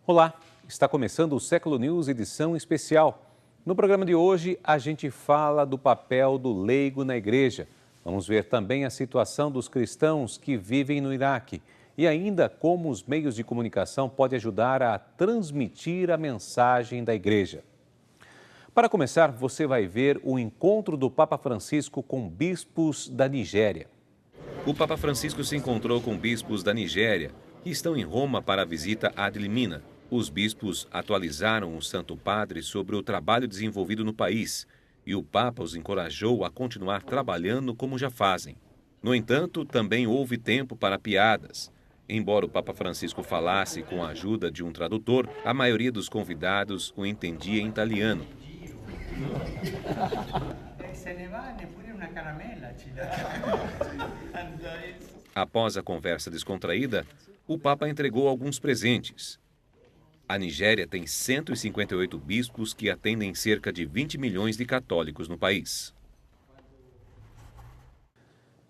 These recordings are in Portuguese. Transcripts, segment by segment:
Olá, está começando o Século News edição especial. No programa de hoje, a gente fala do papel do leigo na igreja. Vamos ver também a situação dos cristãos que vivem no Iraque e ainda como os meios de comunicação podem ajudar a transmitir a mensagem da igreja. Para começar, você vai ver o encontro do Papa Francisco com bispos da Nigéria. O Papa Francisco se encontrou com bispos da Nigéria, que estão em Roma para a visita ad limina. Os bispos atualizaram o Santo Padre sobre o trabalho desenvolvido no país e o Papa os encorajou a continuar trabalhando como já fazem. No entanto, também houve tempo para piadas. Embora o Papa Francisco falasse com a ajuda de um tradutor, a maioria dos convidados o entendia em italiano. Após a conversa descontraída, o Papa entregou alguns presentes. A Nigéria tem 158 bispos que atendem cerca de 20 milhões de católicos no país.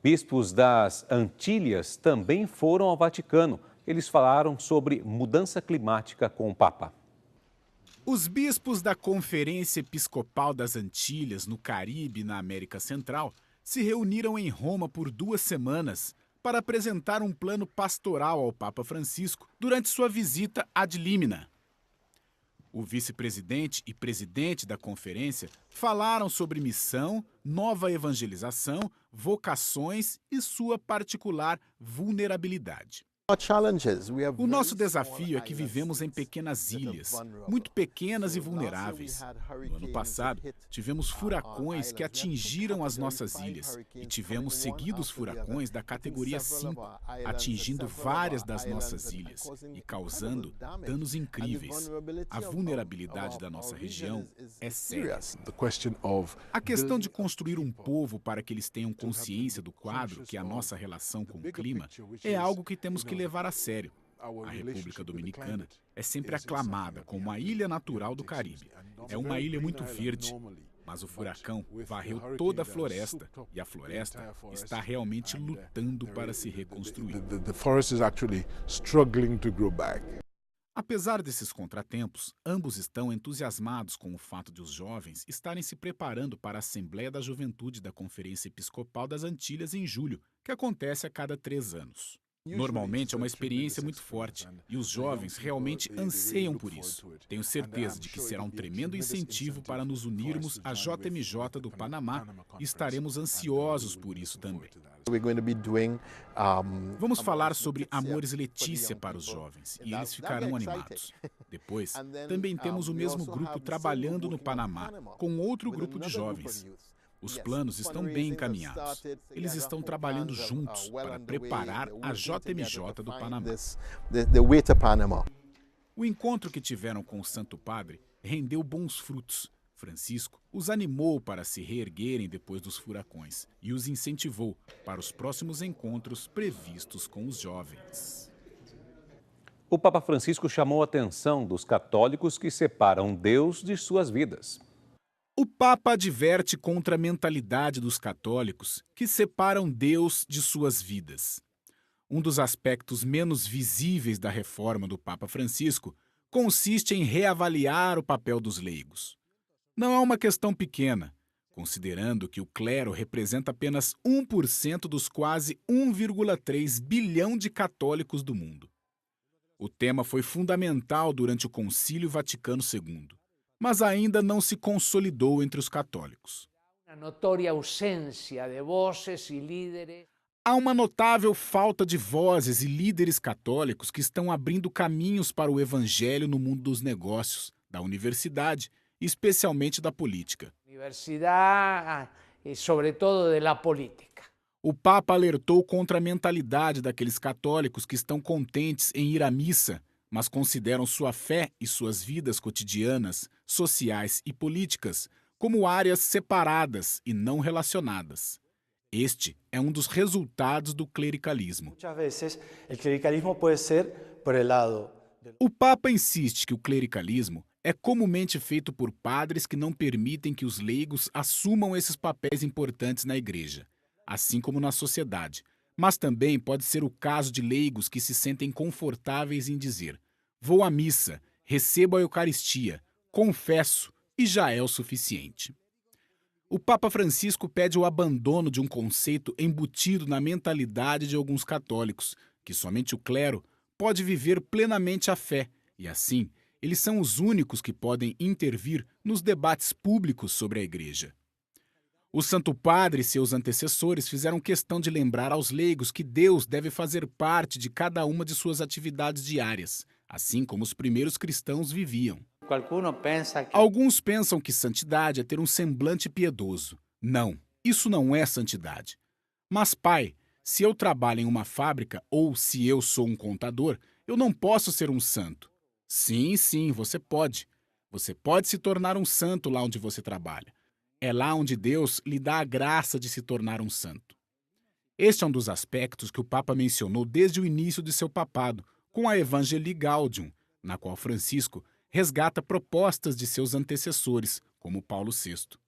Bispos das Antilhas também foram ao Vaticano. Eles falaram sobre mudança climática com o Papa. Os bispos da Conferência Episcopal das Antilhas, no Caribe e na América Central, se reuniram em Roma por 2 semanas para apresentar um plano pastoral ao Papa Francisco durante sua visita ad limina. O vice-presidente e presidente da conferência falaram sobre missão, nova evangelização, vocações e sua particular vulnerabilidade. O nosso desafio é que vivemos em pequenas ilhas, muito pequenas e vulneráveis. No ano passado, tivemos furacões que atingiram as nossas ilhas e tivemos seguidos furacões da categoria 5, atingindo várias das nossas ilhas e causando danos incríveis. A vulnerabilidade da nossa região é séria. A questão de construir um povo para que eles tenham consciência do quadro, que é a nossa relação com o clima, é algo que temos que levar a sério. A República Dominicana é sempre aclamada como a ilha natural do Caribe. É uma ilha muito verde, mas o furacão varreu toda a floresta e a floresta está realmente lutando para se reconstruir. Apesar desses contratempos, ambos estão entusiasmados com o fato de os jovens estarem se preparando para a Assembleia da Juventude da Conferência Episcopal das Antilhas em julho, que acontece a cada 3 anos. Normalmente é uma experiência muito forte e os jovens realmente anseiam por isso. Tenho certeza de que será um tremendo incentivo para nos unirmos à JMJ do Panamá e estaremos ansiosos por isso também. Vamos falar sobre Amores Letícia para os jovens e eles ficarão animados. Depois, também temos o mesmo grupo trabalhando no Panamá com outro grupo de jovens. Os planos estão bem encaminhados. Eles estão trabalhando juntos para preparar a JMJ do Panamá. O encontro que tiveram com o Santo Padre rendeu bons frutos. Francisco os animou para se reerguerem depois dos furacões e os incentivou para os próximos encontros previstos com os jovens. O Papa Francisco chamou a atenção dos católicos que separam Deus de suas vidas. O Papa adverte contra a mentalidade dos católicos que separam Deus de suas vidas. Um dos aspectos menos visíveis da reforma do Papa Francisco consiste em reavaliar o papel dos leigos. Não é uma questão pequena, considerando que o clero representa apenas 1% dos quase 1,3 bilhão de católicos do mundo. O tema foi fundamental durante o Concílio Vaticano II. Mas ainda não se consolidou entre os católicos. Há uma notável falta de vozes e líderes católicos que estão abrindo caminhos para o evangelho no mundo dos negócios, da universidade e especialmente da política. O Papa alertou contra a mentalidade daqueles católicos que estão contentes em ir à missa, mas consideram sua fé e suas vidas cotidianas, sociais e políticas como áreas separadas e não relacionadas. Este é um dos resultados do clericalismo. O Papa insiste que o clericalismo é comumente feito por padres que não permitem que os leigos assumam esses papéis importantes na igreja, assim como na sociedade. Mas também pode ser o caso de leigos que se sentem confortáveis em dizer: Vou à missa, recebo a Eucaristia, confesso e já é o suficiente. O Papa Francisco pede o abandono de um conceito embutido na mentalidade de alguns católicos, que somente o clero pode viver plenamente a fé e, assim, eles são os únicos que podem intervir nos debates públicos sobre a Igreja. O Santo Padre e seus antecessores fizeram questão de lembrar aos leigos que Deus deve fazer parte de cada uma de suas atividades diárias, assim como os primeiros cristãos viviam. Alguns pensam que santidade é ter um semblante piedoso. Não, isso não é santidade. Mas, pai, se eu trabalho em uma fábrica ou se eu sou um contador, eu não posso ser um santo. Sim, você pode. Você pode se tornar um santo lá onde você trabalha. É lá onde Deus lhe dá a graça de se tornar um santo. Este é um dos aspectos que o Papa mencionou desde o início de seu papado, com a Evangelii Gaudium, na qual Francisco resgata propostas de seus antecessores, como Paulo VI.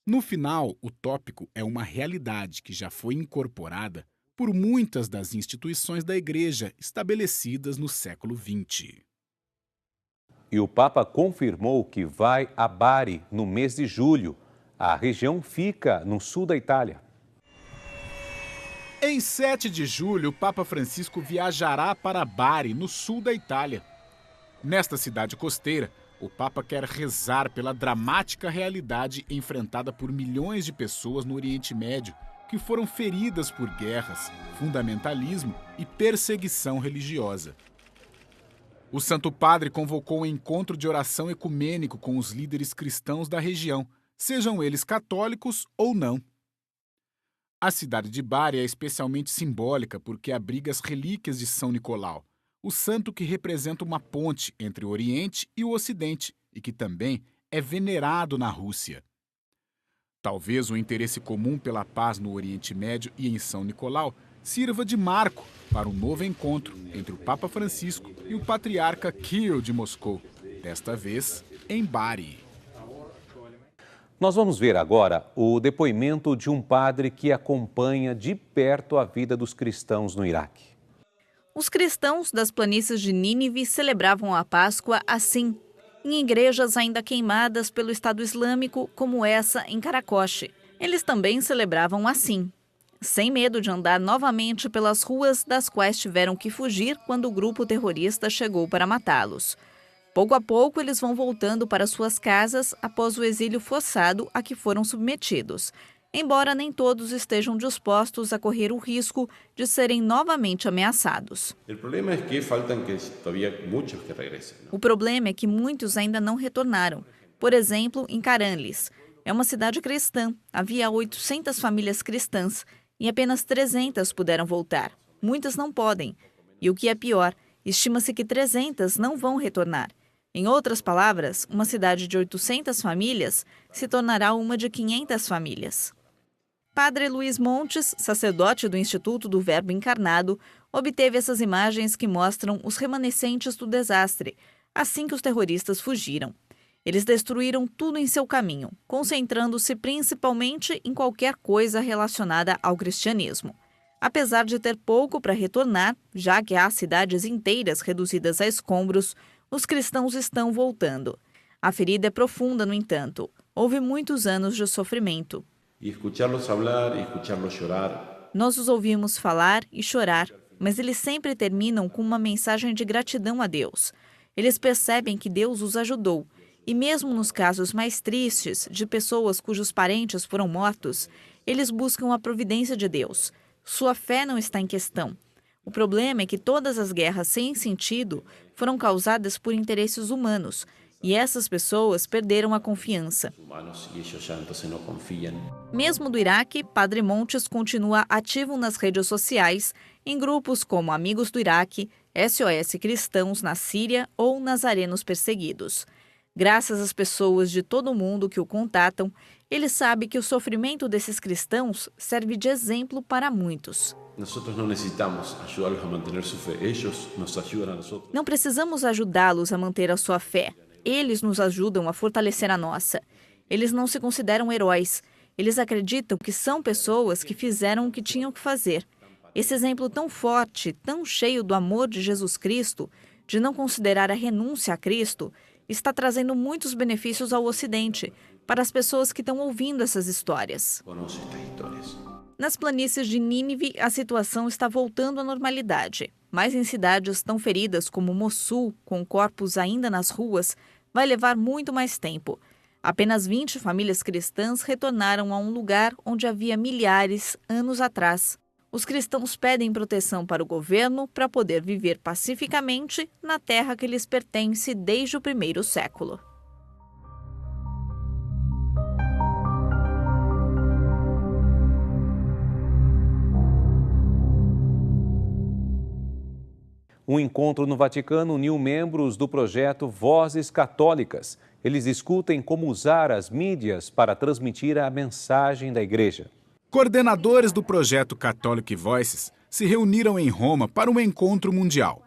No final, o tópico é uma realidade que já foi incorporada por muitas das instituições da Igreja estabelecidas no século XX. E o Papa confirmou que vai a Bari no mês de julho. A região fica no sul da Itália. Em 7 de julho, o Papa Francisco viajará para Bari, no sul da Itália. Nesta cidade costeira, o Papa quer rezar pela dramática realidade enfrentada por milhões de pessoas no Oriente Médio, que foram feridas por guerras, fundamentalismo e perseguição religiosa. O Santo Padre convocou um encontro de oração ecumênico com os líderes cristãos da região, sejam eles católicos ou não. A cidade de Bari é especialmente simbólica porque abriga as relíquias de São Nicolau, o santo que representa uma ponte entre o Oriente e o Ocidente e que também é venerado na Rússia. Talvez o interesse comum pela paz no Oriente Médio e em São Nicolau sirva de marco para um novo encontro entre o Papa Francisco e o patriarca Kirill de Moscou, desta vez em Bari. Nós vamos ver agora o depoimento de um padre que acompanha de perto a vida dos cristãos no Iraque. Os cristãos das planícies de Nínive celebravam a Páscoa assim, em igrejas ainda queimadas pelo Estado Islâmico, como essa em Karakoche. Eles também celebravam assim, sem medo de andar novamente pelas ruas das quais tiveram que fugir quando o grupo terrorista chegou para matá-los. Pouco a pouco, eles vão voltando para suas casas após o exílio forçado a que foram submetidos, embora nem todos estejam dispostos a correr o risco de serem novamente ameaçados. O problema é que muitos ainda não retornaram. Por exemplo, em Caranlis. É uma cidade cristã. Havia 800 famílias cristãs e apenas 300 puderam voltar. Muitas não podem. E o que é pior, estima-se que 300 não vão retornar. Em outras palavras, uma cidade de 800 famílias se tornará uma de 500 famílias. Padre Luiz Montes, sacerdote do Instituto do Verbo Encarnado, obteve essas imagens que mostram os remanescentes do desastre, assim que os terroristas fugiram. Eles destruíram tudo em seu caminho, concentrando-se principalmente em qualquer coisa relacionada ao cristianismo. Apesar de ter pouco para retornar, já que há cidades inteiras reduzidas a escombros, os cristãos estão voltando. A ferida é profunda, no entanto. Houve muitos anos de sofrimento. Nós os ouvimos falar e chorar, mas eles sempre terminam com uma mensagem de gratidão a Deus. Eles percebem que Deus os ajudou. E mesmo nos casos mais tristes, de pessoas cujos parentes foram mortos, eles buscam a providência de Deus. Sua fé não está em questão. O problema é que todas as guerras sem sentido foram causadas por interesses humanos, e essas pessoas perderam a confiança. Mesmo do Iraque, Padre Montes continua ativo nas redes sociais, em grupos como Amigos do Iraque, SOS Cristãos na Síria ou Nazarenos Perseguidos. Graças às pessoas de todo o mundo que o contatam, ele sabe que o sofrimento desses cristãos serve de exemplo para muitos. Não precisamos ajudá-los a manter a sua fé. Eles nos ajudam a fortalecer a nossa. Eles não se consideram heróis. Eles acreditam que são pessoas que fizeram o que tinham que fazer. Esse exemplo tão forte, tão cheio do amor de Jesus Cristo, de não considerar a renúncia a Cristo está trazendo muitos benefícios ao Ocidente, para as pessoas que estão ouvindo essas histórias. Nas planícies de Nínive, a situação está voltando à normalidade. Mas em cidades tão feridas como Mossul, com corpos ainda nas ruas, vai levar muito mais tempo. Apenas 20 famílias cristãs retornaram a um lugar onde havia milhares anos atrás. Os cristãos pedem proteção para o governo para poder viver pacificamente na terra que lhes pertence desde o primeiro século. Um encontro no Vaticano uniu membros do projeto Vozes Católicas. Eles discutem como usar as mídias para transmitir a mensagem da Igreja. Coordenadores do projeto Catholic Voices se reuniram em Roma para um encontro mundial.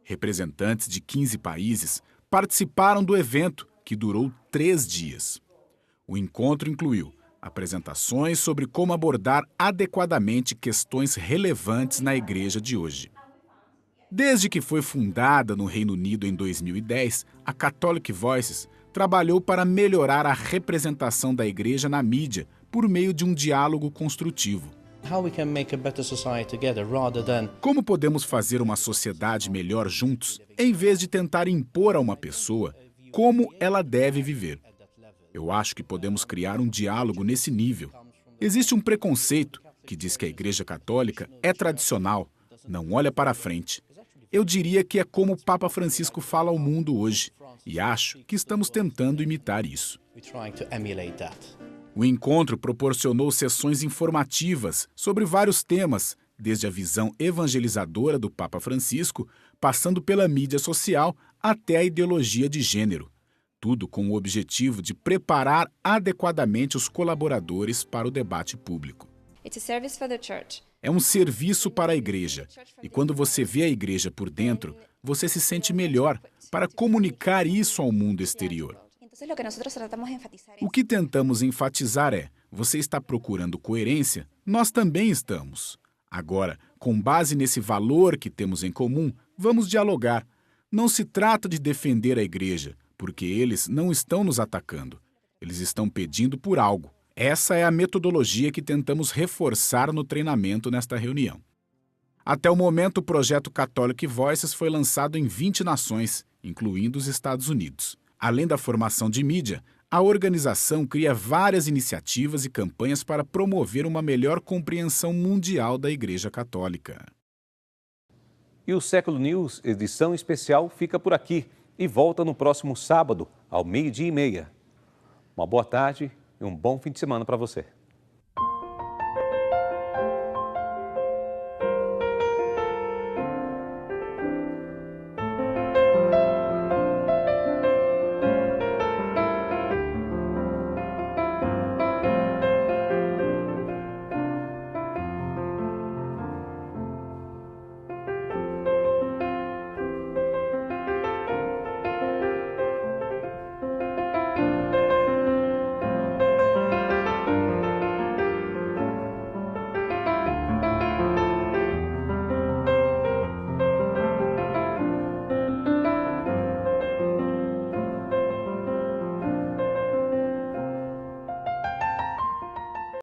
Representantes de 15 países participaram do evento, que durou 3 dias. O encontro incluiu apresentações sobre como abordar adequadamente questões relevantes na Igreja de hoje. Desde que foi fundada no Reino Unido em 2010, a Catholic Voices trabalhou para melhorar a representação da Igreja na mídia por meio de um diálogo construtivo. Como podemos fazer uma sociedade melhor juntos, em vez de tentar impor a uma pessoa como ela deve viver? Eu acho que podemos criar um diálogo nesse nível. Existe um preconceito que diz que a Igreja Católica é tradicional, não olha para frente. Eu diria que é como o Papa Francisco fala ao mundo hoje, e acho que estamos tentando imitar isso. O encontro proporcionou sessões informativas sobre vários temas, desde a visão evangelizadora do Papa Francisco, passando pela mídia social até a ideologia de gênero. Tudo com o objetivo de preparar adequadamente os colaboradores para o debate público. É um serviço para a igreja, e quando você vê a igreja por dentro, você se sente melhor para comunicar isso ao mundo exterior. O que tentamos enfatizar é: você está procurando coerência? Nós também estamos. Agora, com base nesse valor que temos em comum, vamos dialogar. Não se trata de defender a igreja, porque eles não estão nos atacando. Eles estão pedindo por algo. Essa é a metodologia que tentamos reforçar no treinamento nesta reunião. Até o momento, o projeto Catholic Voices foi lançado em 20 nações, incluindo os Estados Unidos. Além da formação de mídia, a organização cria várias iniciativas e campanhas para promover uma melhor compreensão mundial da Igreja Católica. E o Século News, edição especial, fica por aqui e volta no próximo sábado, ao 12:30. Uma boa tarde e um bom fim de semana para você.